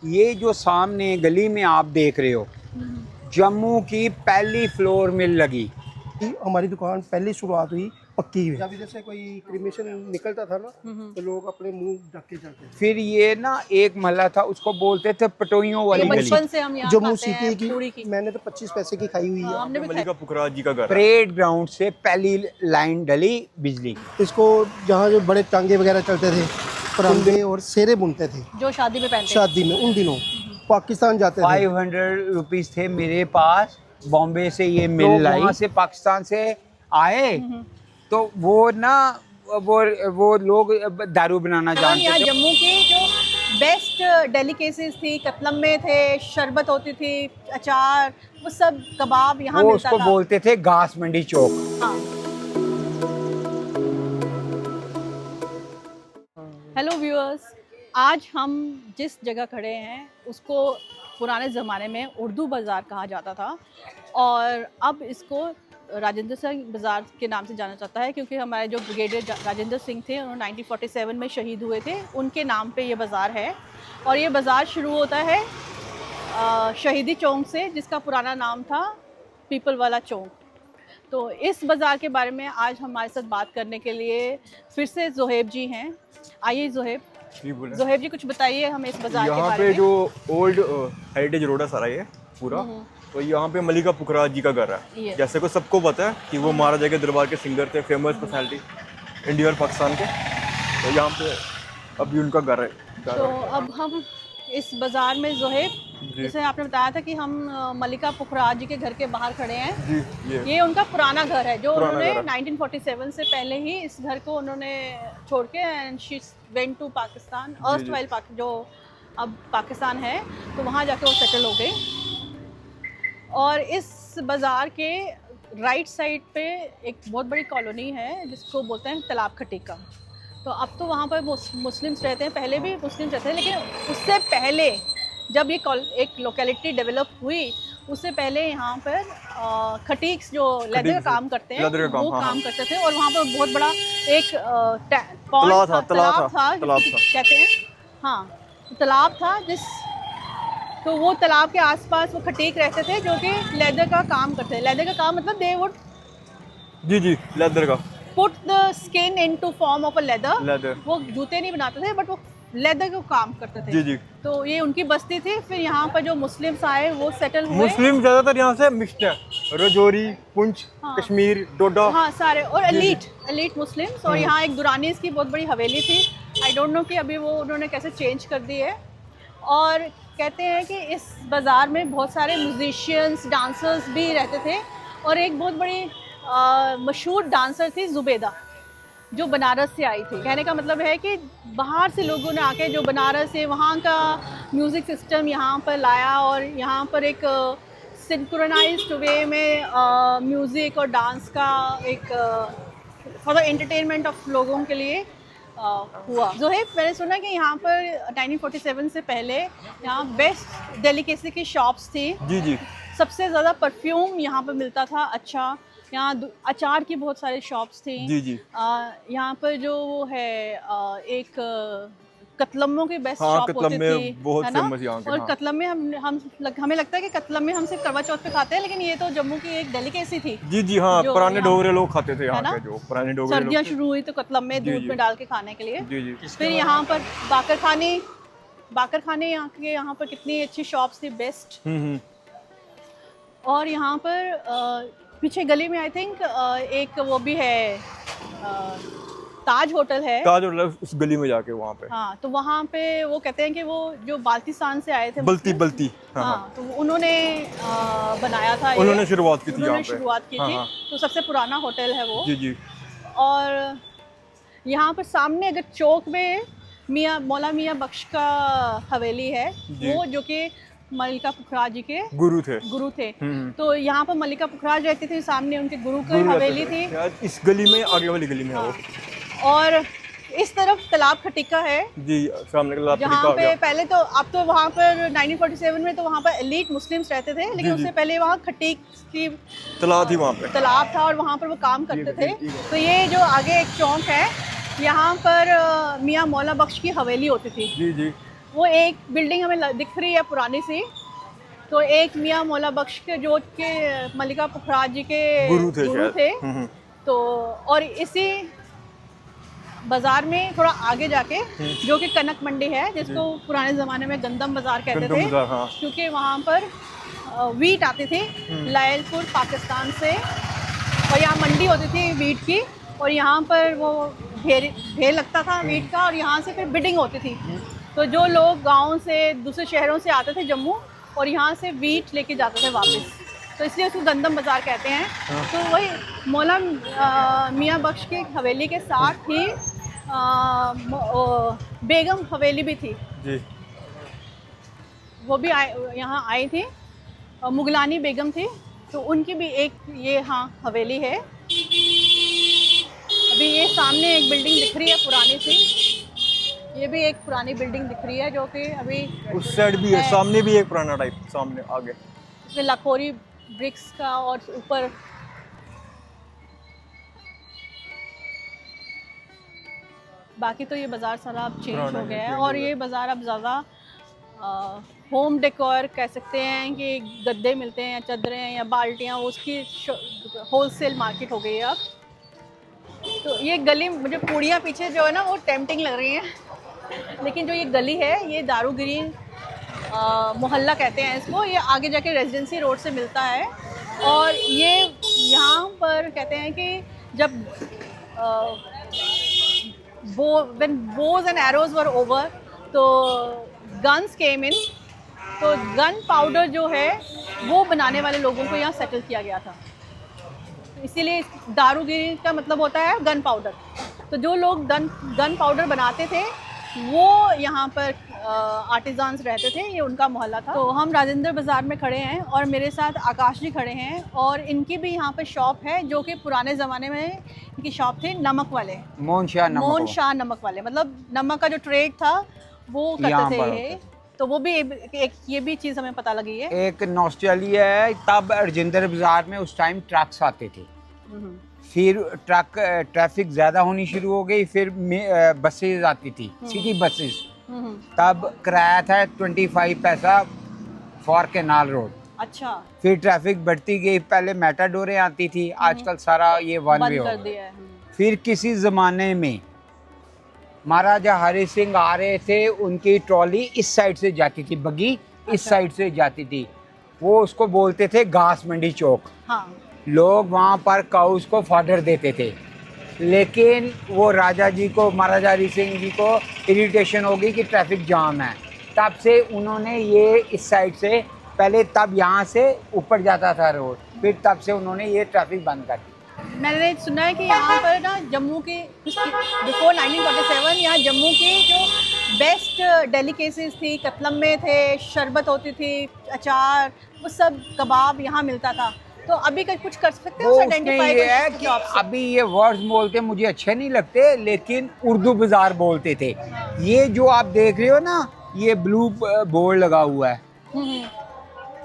ये जो सामने गली में आप देख रहे हो, जम्मू की पहली फ्लोर मिल लगी। हमारी दुकान पहली शुरुआत हुई पक्की हुई। जब इधर से कोई क्रीमेशन निकलता था ना तो लोग अपने मुंह ढक के चलते थे। फिर ये ना एक महल्ला था, उसको बोलते थे पटोइयों ये वाली गली। बचपन से हम यहाँ जम्मू खाते हैं सिटी पूरी की की। मैंने तो 25 पैसे की खाई हुई है। हमने भी खाई। मलिका पुखराज जी का घर है। परेड ग्राउंड से पहली लाइन डली बिजली की। इसको जहाँ जो बड़े टांगे वगैरह चलते थे, परांगे और सेरे बुनते थे जो शादी में पहनते हैं। शादी में। उन दिनों पाकिस्तान जाते थे। 500 रुपीज थे मेरे पास। बॉम्बे से ये मिल लोग लाई, वहाँ से पाकिस्तान से आए तो वो ना वो लोग दारू बनाना हम जानते यहाँ थे। जम्मू की जो बेस्ट डेलिकेसीज थी, कतलम में थे, शरबत होती थी, अचार, वो सब कबाब यहाँ वो मिलता उसको था। बोलते थे घास मंडी चौक। हाँ। हेलो व्यूअर्स, आज हम जिस जगह खड़े हैं उसको पुराने ज़माने में उर्दू बाज़ार कहा जाता था और अब इसको राजेंद्र सिंह बाज़ार के नाम से जाना जाता है, क्योंकि हमारे जो ब्रिगेडियर राजेंद्र सिंह थे उन्होंने 1947 में शहीद हुए थे, उनके नाम पे ये बाज़ार है। और ये बाज़ार शुरू होता है शहीदी चौक से, जिसका पुराना नाम था पीपल वाला चौक। तो इस बाज़ार के बारे में आज हमारे साथ बात करने के लिए फिर से जोहेब जी हैं। आइए जोहेब जी कुछ बताइए हमें इस बाज़ार के यहाँ बारे पे में। जो ओल्ड हेरिटेज रोड है सारा ये पूरा, तो यहाँ पे मलिका पुखराज जी का घर ये। है। जैसे को सबको पता है कि वो महाराजा के दरबार के सिंगर थे, फेमस पर्सनालिटी इंडिया और पाकिस्तान के। तो यहाँ पे अभी उनका घर है। तो अब हम इस बाज़ार में जोहेब, जी। जैसे आपने बताया था कि हम मलिका पुखराज जी के घर के बाहर खड़े हैं। जी ये उनका पुराना घर है जो पुराना उन्होंने घर है। 1947 से पहले ही इस घर को उन्होंने छोड़ के and she went to Pakistan, erstwhile जो अब पाकिस्तान है, तो वहाँ जाके वो सेटल हो गए। और इस बाज़ार के राइट साइड पे एक बहुत बड़ी कॉलोनी है जिसको बोलते हैं तालाब खटीका। तो अब तो वहाँ पर मुस्लिम्स रहते हैं, पहले भी मुस्लिम्स रहते हैं, लेकिन उससे पहले जब ये एक लोकेलिटी डेवलप हुई, उससे पहले यहाँ पर खटीक्स जो लेदर का काम करते हैं वो काम करते थे। और वहाँ पर बहुत बड़ा एक तालाब था कहते हैं, हाँ तालाब था तो वो तालाब के आसपास वो खटीक रहते थे जो कि लेदर का काम करते थे। लेदर का काम मतलब दे वुड जी लेदर का put the skin into form of a leather. वो जूते नहीं बनाते थे बट वो लेदर का काम करते थे। जी। तो ये उनकी बस्ती थी। फिर यहाँ पर जो मुस्लिम्स आए वो सेटल हुए। मुस्लिम ज्यादातर यहाँ से मिक्स्ड है, रजौरी, पुंछ, कश्मीर, डोडा, हाँ सारे, और एलीट मुस्लिम्स। और यहाँ एक दुरानीज की बहुत बड़ी हवेली थी। आई डोंट नो कि अभी वो उन्होंने कैसे चेंज कर दी है। और कहते हैं कि इस बाज़ार में बहुत सारे म्यूजिशियंस, डांसर्स भी रहते थे। और एक बहुत बड़ी मशहूर डांसर थी जुबेदा, जो बनारस से आई थी। कहने का मतलब है कि बाहर से लोगों ने आके जो बनारस से वहाँ का म्यूज़िक सिस्टम यहाँ पर लाया और यहाँ पर एक सिंक्रोनाइज्ड वे में म्यूज़िक और डांस का एक फॉर द एंटरटेनमेंट ऑफ लोगों के लिए हुआ। जोहेब, मैंने सुना कि यहाँ पर 1947 से पहले यहाँ बेस्ट डेलिकेसी की शॉप्स थी। जी। सबसे ज़्यादा परफ्यूम यहाँ पर मिलता था। अच्छा, यहाँ अचार की बहुत सारी शॉप्स थी। जी। यहाँ पर जो वो है एक कतलमों की बेस्ट शॉप होती थी, बहुत है ना? फेमस यहाँ के। और हाँ। कतलम में हमें लगता है कि कतलम में हम सिर्फ करवा चौथ पे खाते हैं, लेकिन ये तो जम्मू की एक डेलिकेसी थी। जी हाँ, पुराने डोगरे लोग खाते थे यहाँ ना? के, जो पुराने डोगरे लोग सर्दियाँ थे। शुरू हुई तो कतलम में दूध में डाल के खाने के लिए। जी। फिर यहाँ पर बाकर खाने यहाँ पर कितनी अच्छी शॉप्स थी, बेस्ट। और यहाँ पर पीछे गली में आई थिंक एक वो भी है, ताज होटल है। ताज होटल उस गली में जाके वहाँ पे। हाँ, तो वहाँ पे वो कहते हैं कि वो जो बाल्टिस्तान से आए थे बल्ती हाँ, तो उन्होंने बनाया था। उन्होंने शुरुआत की थी यहाँ पे। शुरुआत की थी। तो सबसे पुराना होटल है वो। जी। और यहाँ पर सामने अगर चौक में मौला मियाँ बख्श का हवेली है, वो जो कि मलिका पुखराज जी के गुरु थे। तो यहाँ पर मलिका पुखराज रहती थी, सामने उनके गुरु की हवेली थी। इस गली में, आगे वाली गली में है वो। और इस तरफ तालाब खटीका है जी, सामने का तालाब जहाँ खटीका पे आ गया। पहले तो, अब तो वहाँ पर 1947 में तो वहाँ पर एलीट मुस्लिम्स रहते थे, लेकिन उससे पहले वहाँ खटीक की तालाब थी वहाँ पे। तालाब था और वहाँ पर वो काम करते थे। तो ये जो आगे एक चौक है, यहाँ पर मियाँ मौला बख्श की हवेली होती थी। जी। वो एक बिल्डिंग हमें दिख रही है पुरानी सी, तो एक मियाँ मौला बख्श के जो के मल्लिका पुखराज जी के गुरु थे शायद। तो और इसी बाजार में थोड़ा आगे जाके जो कि कनक मंडी है, जिसको पुराने ज़माने में गंदम बाजार कहते गंदम थे, बाजार, हाँ। क्योंकि वहाँ पर वीट आती थी लायलपुर पाकिस्तान से, और यहाँ मंडी होती थी वीट की, और यहाँ पर वो ढेर लगता था वीट का, और यहाँ से फिर बिडिंग होती थी। तो जो लोग गांव से दूसरे शहरों से आते थे जम्मू, और यहाँ से वीट लेके जाते थे वापस, तो इसलिए उसको गंदम बाज़ार कहते हैं। तो वही मौला मियाँ बख्श की हवेली के साथ ही बेगम हवेली भी थी जी। वो भी यहाँ आई थी, मुगलानी बेगम थी, तो उनकी भी एक ये हाँ हवेली है। अभी ये सामने एक बिल्डिंग दिख रही है पुरानी सी, ये भी एक पुरानी बिल्डिंग दिख रही है जो कि अभी उस साइड भी है, सामने भी एक पुराना टाइप, सामने आगे इसमें लाखोरी ब्रिक्स का, और ऊपर बाकी तो ये बाज़ार सारा अब चेंज हो गया है। और ये बाज़ार अब ज़्यादा होम डेकोर कह सकते हैं कि गद्दे मिलते हैं, चादरें या बाल्टियाँ, उसकी होलसेल मार्केट हो गई है अब। तो ये गली, मुझे पूड़ियाँ पीछे जो है ना वो टेम्पटिंग लग रही हैं, लेकिन जो ये गली है ये दारूगिरी मोहल्ला कहते हैं इसको, ये आगे जाके रेजिडेंसी रोड से मिलता है। और ये यहाँ पर कहते हैं कि जब when bows and arrows were over, तो guns came in, तो गन पाउडर जो है वो बनाने वाले लोगों को यहाँ सेटल किया गया था, इसीलिए दारूगिरी का मतलब होता है गन पाउडर। तो जो लोग गन पाउडर बनाते थे वो यहाँ पर आर्टिजान्स रहते थे, ये उनका मोहल्ला था। तो हम राजेंद्र बाज़ार में खड़े हैं और मेरे साथ आकाश जी खड़े हैं, और इनकी भी यहाँ पर शॉप है, जो कि पुराने ज़माने में इनकी शॉप थी नमक वाले, मोहन शाह नमक वाले, मतलब नमक का जो ट्रेड था वो करते थे ये। तो वो भी एक ये भी चीज़ हमें पता लगी है। एक नॉस्टैल्जिया है, तब राजेंद्र बाजार में उस टाइम ट्रक्स आते थे, फिर ट्रैफिक ज़्यादा होनी शुरू हो गई, फिर बसेज आती थी, सिटी बसेस, तब किराया था 25 पैसा फॉर कैनाल रोड। अच्छा। फिर ट्रैफिक बढ़ती गई, पहले मेटाडोरें आती थी, आजकल सारा ये वन वे हो गया। फिर किसी ज़माने में महाराजा हरि सिंह आ रहे थे, उनकी ट्रॉली इस साइड से जाती थी, बग्गी इस साइड से जाती थी, वो उसको बोलते थे घास मंडी चौक। हाँ। लोग वहाँ पर काउस को फॉडर देते थे, लेकिन वो राजा जी को, महाराजा हरि सिंह जी को इरिटेशन हो गई कि ट्रैफिक जाम है, तब से उन्होंने ये इस साइड से, पहले तब यहाँ से ऊपर जाता था रोड, फिर तब से उन्होंने ये ट्रैफिक बंद कर दी। मैंने सुना है कि यहाँ पर ना जम्मू की बिफोर 1947 यहाँ जम्मू की जो बेस्ट डेलिकेसीज थी, कतलम में थे, शरबत होती थी, अचार, वो सब कबाब यहाँ मिलता था। तो अभी कुछ कर सकते हो आइडेंटिफाई? ये है कि अभी ये वर्ड्स बोलते मुझे अच्छे नहीं लगते, लेकिन उर्दू बाजार बोलते थे। ये जो आप देख रहे हो ना, ये ब्लू बोर्ड लगा हुआ है,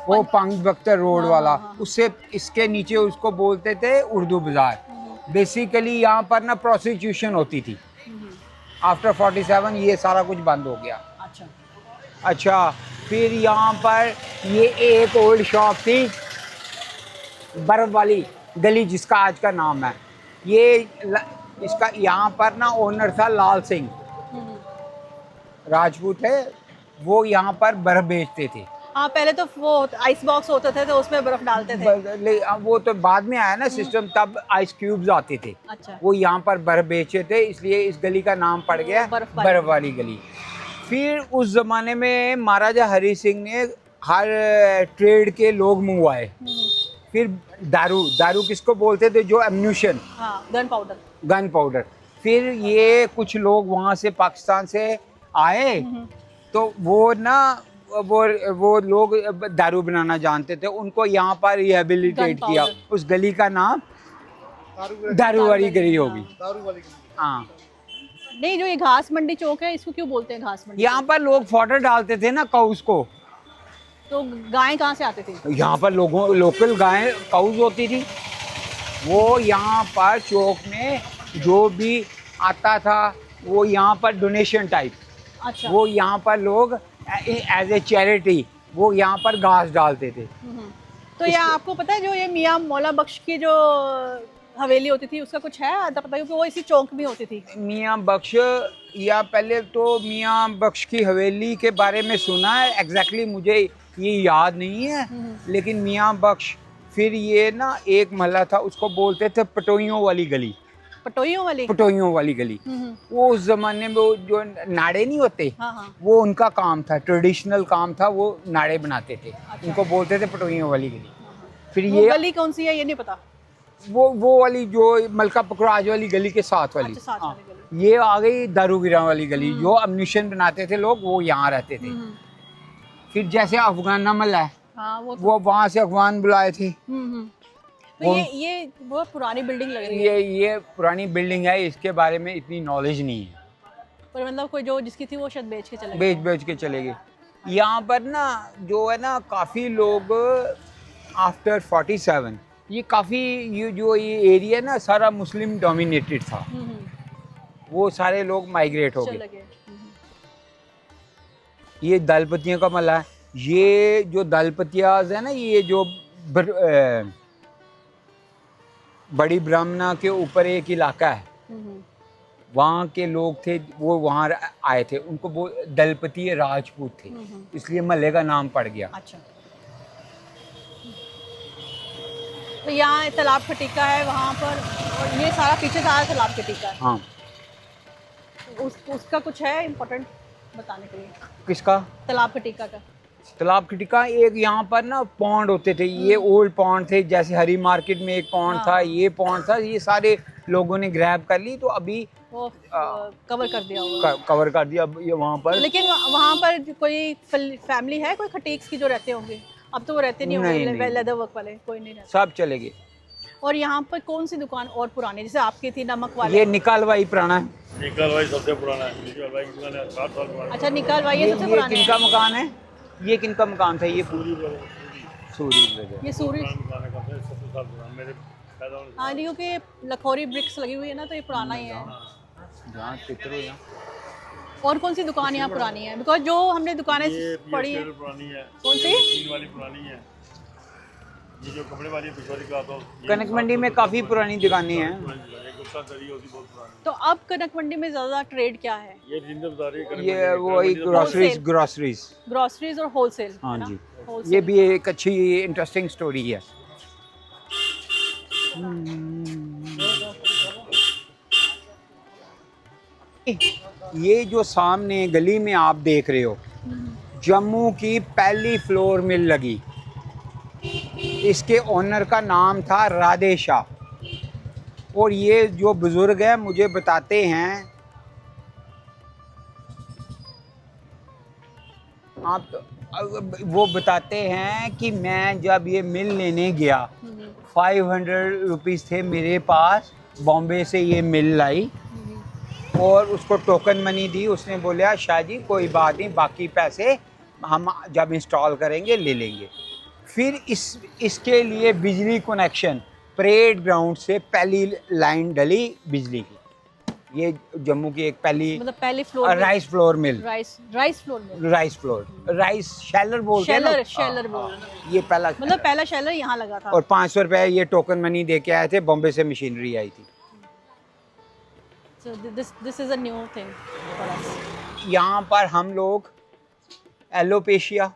वो पंग बख्तर रोड वाला, उससे इसके नीचे उसको बोलते थे उर्दू बाजार। बेसिकली यहाँ पर ना प्रोस्टिट्यूशन होती थी, आफ्टर 47 ये सारा कुछ बंद हो गया। अच्छा, फिर यहाँ पर ये एक ओल्ड शॉप थी, बर्फ वाली गली, जिसका आज का नाम है, ये इसका यहाँ पर ना ओनर था लाल सिंह, राजपूत है, वो यहाँ पर बर्फ बेचते थे। हाँ, पहले तो वो आइस बॉक्स होते थे तो उसमें बर्फ डालते थे, वो तो बाद में आया ना सिस्टम, तब आइस क्यूब्स आते थे। अच्छा। वो यहाँ पर बर्फ बेचे थे, इसलिए इस गली का नाम पड़ गया बर्फ वाली गली। फिर उस जमाने में महाराजा हरि सिंह ने हर ट्रेड के लोग मंगवाए। फिर दारू किसको बोलते थे, जो एम्यूनिशन, गन पाउडर। फिर ये कुछ लोग वहाँ से पाकिस्तान से आए, तो वो ना वो लोग दारू बनाना जानते थे, उनको यहाँ पर रिहेबिलिटेट किया, उस गली का नाम दारू वाली गली होगी। हाँ, नहीं, जो ये घास मंडी चौक है इसको क्यों बोलते हैं घास मंडी? यहाँ पर लोग फॉडर डालते थे ना काउस को, तो गायें कहाँ से आती थी? यहाँ पर लोकल गायें काउस होती थी, वो यहाँ पर चौक में जो भी आता था वो यहाँ पर डोनेशन टाइप अच्छा। वो यहाँ पर लोग एज ए चैरिटी वो यहाँ पर घास डालते थे। तो ये आपको पता है जो ये मियाँ मौला बख्श की जो हवेली होती थी उसका कुछ है आता पता है, क्योंकि वो इसी चौक में होती थी। मियाँ बख्श, या पहले तो मियाँ बख्श की हवेली के बारे में सुना है, एग्जैक्टली मुझे ये याद नहीं है, लेकिन मियाँ बख्श, फिर ये ना एक महल्ला था उसको बोलते थे पटोइयों वाली गली। पटोइयों वाली। पटोइयों वाली गली, वो उस जमाने में वो जो नाड़े नहीं होते, हाँ। वो उनका काम था, ट्रेडिशनल काम था, वो नाड़े बनाते थे। उनको बोलते थे पटोइयों वाली गली। फिर वो ये गली कौन सी है ये नहीं पता। वो वाली जो मलका पकड़ाज वाली गली के साथ वाली, अच्छा, साथ हाँ। वाली गली। ये आ गई दारूगिरा वाली गली, जो अम्यूनिशन बनाते थे लोग वो यहाँ रहते थे। फिर जैसे अफगान नमल है, हाँ वो वहाँ से अफगान बुलाए थे। तो ये बहुत पुरानी बिल्डिंग लग रही है। ये पुरानी बिल्डिंग है, इसके बारे में इतनी नॉलेज नहीं है, पर मतलब कोई जो जिसकी थी वो शायद बेच के चले गए। बेच के चले गए। यहाँ पर ना जो है ना काफ़ी लोग आफ्टर 47, ये काफ़ी ये जो ये एरिया ना सारा मुस्लिम डोमिनेटेड था, वो सारे लोग माइग्रेट हो चले गए। गए। ये दलपतियों का मल्ला है। ये जो दलपतियाज है ना, ये जो बड़ी ब्राह्मणा के ऊपर एक इलाका है, वहाँ के लोग थे, वो वहाँ आए थे, उनको वो दलपति राजपूत थे, इसलिए महल्ले का नाम पड़ गया। अच्छा। तो यहाँ तालाब खटीका है वहाँ पर, और ये सारा पीछे सारा तालाब खटीका है। हाँ। उसका कुछ है इम्पोर्टेंट बताने के लिए? किसका? तालाब खटीका का। तालाब खटीका एक यहाँ पर ना पॉन्ड होते थे, ये ओल्ड पॉन्ड थे, जैसे हरी मार्केट में एक पॉन्ड था, ये पॉन्ड था, ये सारे लोगों ने ग्रैब कर ली, तो अभी वो कवर कर दिया होगा। कवर कर दिया अब ये वहाँ पर। लेकिन वहाँ पर कोई फैमिली है कोई खटीक्स की जो रहते होंगे? अब तो वो रहते नहीं होंगे, लेदर वर्क वाले कोई नहीं रहते। सब चले गए। और यहाँ पर कौन सी दुकान और पुरानी, जैसे आपकी थी नमक वाले? ये निकालवाई पुराना है। निकालवाई सबसे पुराना है। निकालवाई की दुकान है 60 साल पुराना। अच्छा, निकालवाई ये सबसे पुरानी किनका है। मकान है? ये किनका मकान था? ये सूरी ये सूरी। दुकान है कम से 70 साल पुराना मेरे पैदा होने से। हाँ, क्योंकि लखोरी ब्रिक्स लगी हुई है ना, तो ये पुराना ही है। जहाँ चित्रो यहाँ। और कौन सी दुकान यहाँ पुरानी है? बिकॉज जो हमने दुकानें पढ़ी है। पुरानी है। कौन सी? तीन वाली पुरानी है। ये जो कपड़े वाली है पिछवाड़ी का तो कनक मंडी में काफ़ी पुरानी दुकानें हैं। एक गुप्ता दरी होती बहुत पुरानी। तो अब कनक मंडी में ज़्यादा ट्रेड क्या है? ये जिंदा बाजारी कनक ये मंडी वो एक ग्रोसरीज ग्रोसरीज और होलसेल। हाँ जी, होलसेल। ये भी एक अच्छी इंटरेस्टिंग स्टोरी है। ये जो सामने गली में आप देख रहे हो, जम्मू की पहली फ्लोर मिल लगी, इसके ओनर का नाम था राधे शाह। और ये जो बुजुर्ग है मुझे बताते हैं, आप वो बताते हैं कि मैं जब ये मिल लेने गया, 500 रुपीज़ थे मेरे पास, बॉम्बे से ये मिल लाई, और उसको टोकन मनी दी। उसने बोला शाह जी कोई बात नहीं, बाकी पैसे हम जब इंस्टॉल करेंगे ले लेंगे। फिर इसके लिए बिजली कनेक्शन परेड ग्राउंड से पहली लाइन डली बिजली की। ये जम्मू की एक पहली, मतलब पहली floor rice flour mill, rice Shelar बोलते हैं ना, शेलर बोल, ये पहला, मतलब पहला शेलर यहाँ लगा था। और 500 रुपए ये टोकन मनी दे के आए थे, बॉम्बे से मशीनरी आई थी। So this is a new thing for us. यहाँ पर हम लोग एलोपेशिया,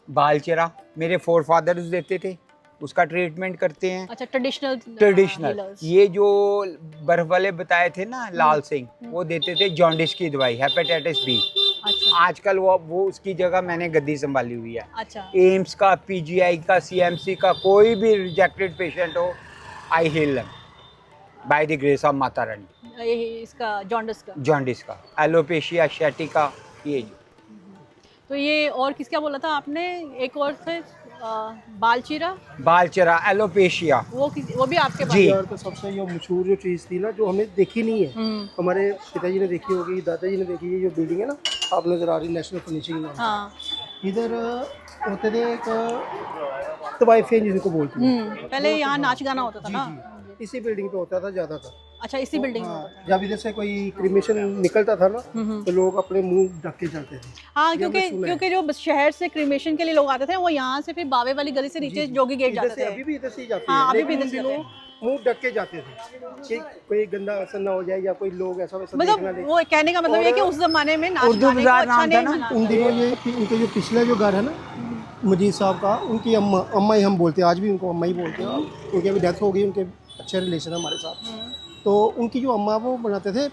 बालचरा, मेरे फोरफादर्स देते थे, उसका ट्रीटमेंट करते हैं। अच्छा, ट्रेडिशनल। ये जो बर्फ वाले बताए थे ना लाल सिंह, वो देते थे जॉन्डिस की दवाई, हेपेटाइटिस बी। अच्छा। आजकल वो उसकी जगह मैंने गद्दी संभाली हुई है। अच्छा। एम्स का, पीजीआई का, सीएमसी का कोई भी रिजेक्टेड पेशेंट हो, I heal them by the grace of Mata Rani. इसका जॉन्डिस का, एलोपेशिया, शैटिका, ये जो। तो ये और किसका बोला था आपने? एक और थे बालचरा, एलोपेशिया, वो भी आपके पास? जी। यार तो सबसे ये मशहूर जो चीज़ थी ना, जो हमने देखी नहीं है, हमारे पिताजी ने देखी होगी, दादाजी ने देखी है, जो बिल्डिंग है ना आप नजर आ रही, नेशनल फर्निशिंग नाम। हाँ। इधर होते थे एक तवाइफे जिनको बोलते हैं। पहले यहाँ नाच गाना होता था ना, इसी बिल्डिंग पे होता था, ज़्यादा था। अच्छा, इसी बिल्डिंग में होता था। जब इधर से कोई क्रिमेशन निकलता था ना तो लोग अपने मुंह ढक के चलते थे। हाँ, ये हमने सुना है। क्योंकि जो शहर से क्रिमेशन के लिए लोग आते थे वो यहाँ से फिर बावे वाली गली से नीचे जोगी गेट इधर जाते से थे। अभी भी इधर से ही जाते हाँ, हैं, अभी भी लेकिन इधर उन से दिनों मुंह ढक के जाते थे कि कोई गंदा असर ना हो जाए या कोई लोग ऐसा वैसा देखना मतलब ले। वो कहने का मतलब ये कि उस जमाने में नाच उर्दू गाने को बाजार अच्छा नाम था नहीं ना, माना उन दिनों ये उनके जो पिछला जो घर है ना मजीद साहब का, उनकी अम्मा ही हम बोलते हैं, आज भी उनको अम्मा ही बोलते हैं। उनकी अभी डेथ हो गई, उनके अच्छे रिलेशन है हमारे साथ। तो उनकी जो अम्मा वो बनाते थे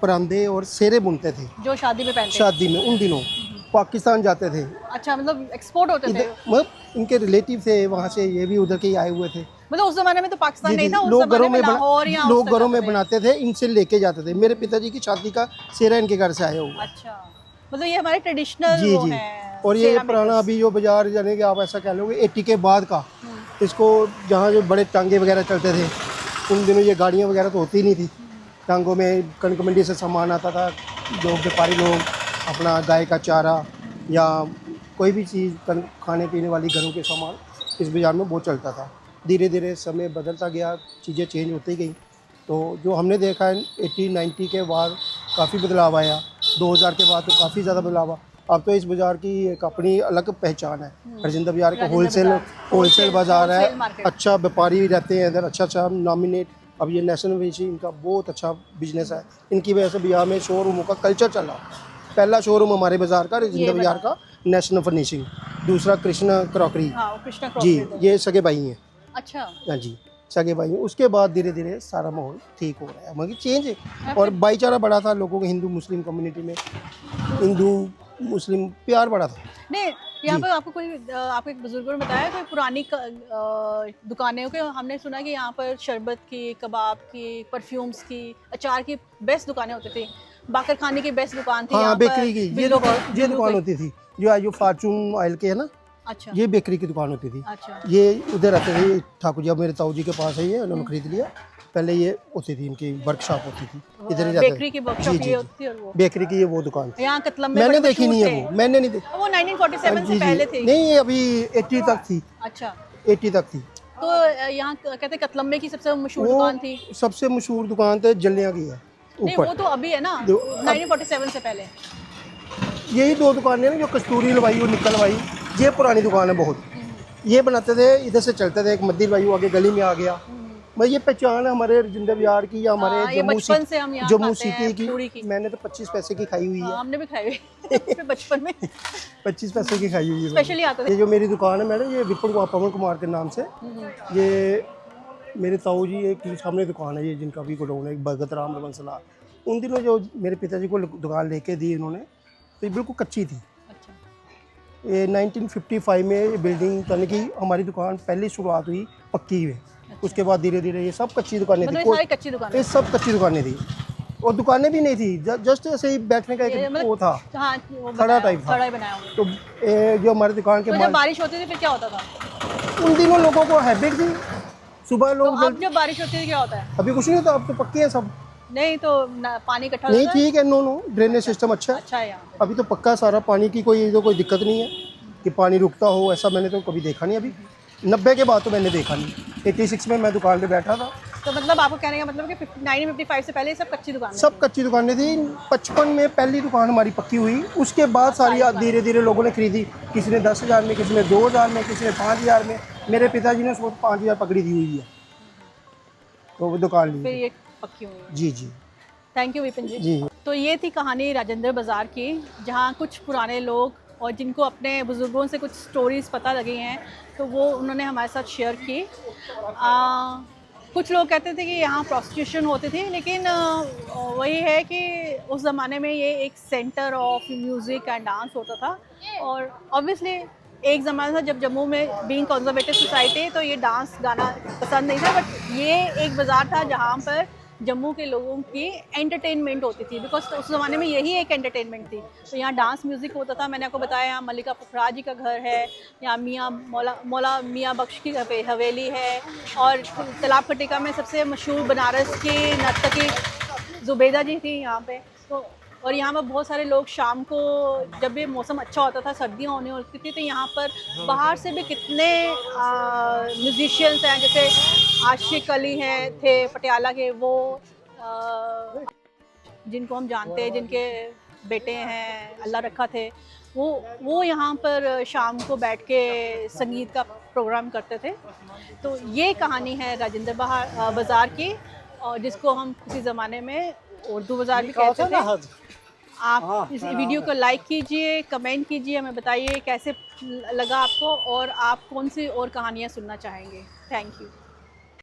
परांदे और सेरे बुनते थे जो शादी में पहनते शादी में। उन दिनों पाकिस्तान जाते थे, अच्छा, मतलब एक्सपोर्ट होते थे। इधर मतलब इनके रिलेटिव थे वहाँ से, ये भी उधर के ही आए हुए थे। मतलब उस जमाने में तो पाकिस्तान जी, नहीं जी, था, उस लोग जमाने घरों में में लाहौर या लोग उस तरह घरों में थे। बनाते थे, इनसे लेके जाते थे। मेरे पिताजी की शादी का सेरा इनके घर से आया हुआ। अच्छा, मतलब ये हमारे ट्रेडिशनल जी वो जी। है। और ये सेरा पुराना मेकर्स। अभी जो बाजार यानी कि आप ऐसा कह लोगे 80 के बाद का, इसको जहाँ जो बड़े टांगे वगैरह चलते थे उन दिनों, ये गाड़ियाँ वगैरह तो होती नहीं थी। टांगों में कनक मंडी से सामान आता था, जो व्यापारी लोग अपना गाय का चारा या कोई भी चीज़ खाने पीने वाली घरों के सामान इस बाज़ार में बहुत चलता था। धीरे धीरे समय बदलता गया, चीज़ें चेंज होती गई। तो जो हमने देखा है 80-90 के बाद काफ़ी बदलाव आया, 2000 के बाद तो काफ़ी ज़्यादा बदलाव आया। अब तो इस बाज़ार की एक अपनी अलग पहचान है। राजेंद्र बाज़ार का होलसेल बाज़ार है, होलसेल मार्केट। अच्छा व्यापारी रहते हैं इधर, अच्छा नॉमिनेट। अब ये नेशनल वेशी इनका बहुत अच्छा बिजनेस है, इनकी वजह से बिहार में शोरूमों का कल्चर चला। पहला शोरूम हमारे बाज़ार का राजेंद्र बाज़ार का नेशनल फर्निशिंग, दूसरा कृष्णा क्रॉकरी। हाँ, वो कृष्णा जी, क्रॉकरी। ये सगे भाई हैं। अच्छा, हाँ जी, सगे भाई हैं। उसके बाद धीरे धीरे सारा माहौल ठीक हो रहा है, मगर चेंज है। और भाईचारा बड़ा था लोगों के, हिंदू मुस्लिम कम्युनिटी में हिंदू मुस्लिम प्यार बड़ा था। नहीं, यहाँ पर आपको आपको एक बुजुर्गों ने बताया कोई पुरानी दुकानें के, हमने सुना कि यहाँ पर शरबत की, कबाब की, परफ्यूम्स की, अचार की बेस्ट दुकानें होती थी। बाकर खाने की बेस्ट दुकान थी। हाँ, यहाँ बेकरी की पर ये दुकान बिल्लू की। होती थी, जो फॉर्चून ऑयल के है ना, अच्छा, ये बेकरी की दुकान होती थी। अच्छा, ये उधर रहते थे ठाकुर जी, अब मेरे ताऊ जी के पास है, ये उन्होंने खरीद लिया। पहले ये होती थी, इनकी वर्कशॉप होती थी, इधर ही रहते बेकरी की थे। वर्कशॉप जी, जी, ये होती थी। और वो बेकरी की ये वो दुकान थी। यहाँ कतलम में मैंने बड़े देखी नहीं मशहूर है थे। वो, मैंने नहीं देखी। वो 1947 जी, से जी। पहले थी। नहीं, अभी 80 तक थी, अच्छा, 80 तक थी। तो यहाँ कहते कतलम्मे की सबसे मशहूर वो दुकान थी। सबसे मशहूर दुकान तो जलियाँ की है नहीं, वो ऊपर। तो अभी है ना, जो 1947 से पहले। यही दो दुकानें ना, जो कस्तूरी हलवाई और निकल हलवाई, ये पुरानी दुकान है बहुत। ये बनाते थे, इधर से चलते थे। एक मद्दी भाई आगे गली में आ गया। मैं ये पहचान है हमारे राजेंद्र बाज़ार की या हाँ, हमारे ये बचपन से हम यहाँ जम्मू खाते हैं, सिटी पूरी की। की। मैंने तो 25 पैसे की खाई हुई है। हाँ, हमने भी खाई हुई बचपन में। 25 पैसे की खाई हुई है। स्पेशली आते थे। ये जो मेरी दुकान है मैडम, ये विपुल पवन कुमार के नाम से, ये मेरे ताऊ जी एक सामने दुकान है, ये जिनका भी गोडाउन है, भगत राम रमनसला। उन दिनों जो मेरे पिताजी को दुकान लेके दी इन्होंने, तो ये बिल्कुल कच्ची थी। अच्छा, ये 1955 में ये बिल्डिंग यानी कि हमारी दुकान पहली शुरुआत हुई पक्की में। उसके बाद धीरे धीरे ये सब कच्ची दुकानें मतलब थी। ये सारी कच्ची दुकान। ये सब कच्ची दुकानें थी और दुकानें भी नहीं थी, जस्ट ऐसे ही बैठने का एक वो था, हाँ, वो खड़ा टाइप था। खड़ा ही बनाया हुआ। तो जो हमारी दुकान के तो जब माल, बारिश होती थी फिर क्या होता था? उन दिनों लोगों को हैबिट थी, सुबह तो लोग अब जब बारिश होती है क्या होता है? अभी कुछ नहीं होता, अब तो पक्के हैं सब। नहीं तो पानी इकट्ठा नहीं, होता है? ठीक है, नो ड्रेनेज सिस्टम अच्छा है। अच्छा है यहाँ पे। अभी तो पक्का सारा पानी की कोई दिक्कत नहीं है कि पानी रुकता हो, ऐसा मैंने तो कभी देखा नहीं। अभी 90 के बाद तो मैंने देखा नहीं। 86 में मैं दुकान पे बैठा था। तो मतलब आपको कहने का मतलब कि 1955 से पहले सब कच्ची दुकान सब कच्ची दुकानें थी। 55 में पहली दुकान हमारी पक्की हुई, उसके बाद सारी धीरे धीरे लोगों ने खरीदी। किसी ने 10,000 में, किसी ने 2,000 में, किसी ने 5,000 में। मेरे पिताजी ने उसको 5,000 पकड़ी दी हुई है, तो वो दुकान फिर ली। ये पक्की हुई है। जी जी थैंक यू विपिन जी। जी। तो ये थी कहानी राजेंद्र बाज़ार की, जहाँ कुछ पुराने लोग और जिनको अपने बुज़ुर्गों से कुछ स्टोरीज़ पता लगी हैं तो वो उन्होंने हमारे साथ शेयर की। कुछ लोग कहते थे कि यहाँ प्रोस्टिट्यूशन होती थी, लेकिन वही है कि उस ज़माने में ये एक centre of music and dance होता था। और ऑब्वियसली एक ज़माना था जब जम्मू में बीइंग कंजर्वेटिव सोसाइटी तो ये डांस गाना पसंद नहीं था, बट ये एक बाज़ार था जहाँ पर जम्मू के लोगों की एंटरटेनमेंट होती थी, बिकॉज उस ज़माने में यही एक एंटरटेनमेंट थी। तो यहाँ डांस म्यूज़िक होता था। मैंने आपको बताया यहाँ मल्लिका फखराज जी का घर है, यहाँ मियाँ मौला मियाँ बख्श की हवेली है, और तालाब खटिका में सबसे मशहूर बनारस की नर्तकी जुबैदा जी थी यहाँ पे। तो और यहाँ पर बहुत सारे लोग शाम को जब भी मौसम अच्छा होता था, सर्दियाँ होने होती थी, तो यहाँ पर बाहर से भी कितने म्यूजिशियंस हैं, जैसे आशिक अली हैं थे पटियाला के, वो जिनको हम जानते हैं, जिनके बेटे हैं अल्लाह रखा थे, वो यहाँ पर शाम को बैठ के संगीत का प्रोग्राम करते थे। तो ये कहानी है राजेंद्र बाज़ार की, और जिसको हम किसी ज़माने में उर्दू बाज़ार भी कहते थे। आप इस वीडियो को लाइक कीजिए, कमेंट कीजिए, हमें बताइए कैसे लगा आपको, और आप कौन सी और कहानियाँ सुनना चाहेंगे। Thank you.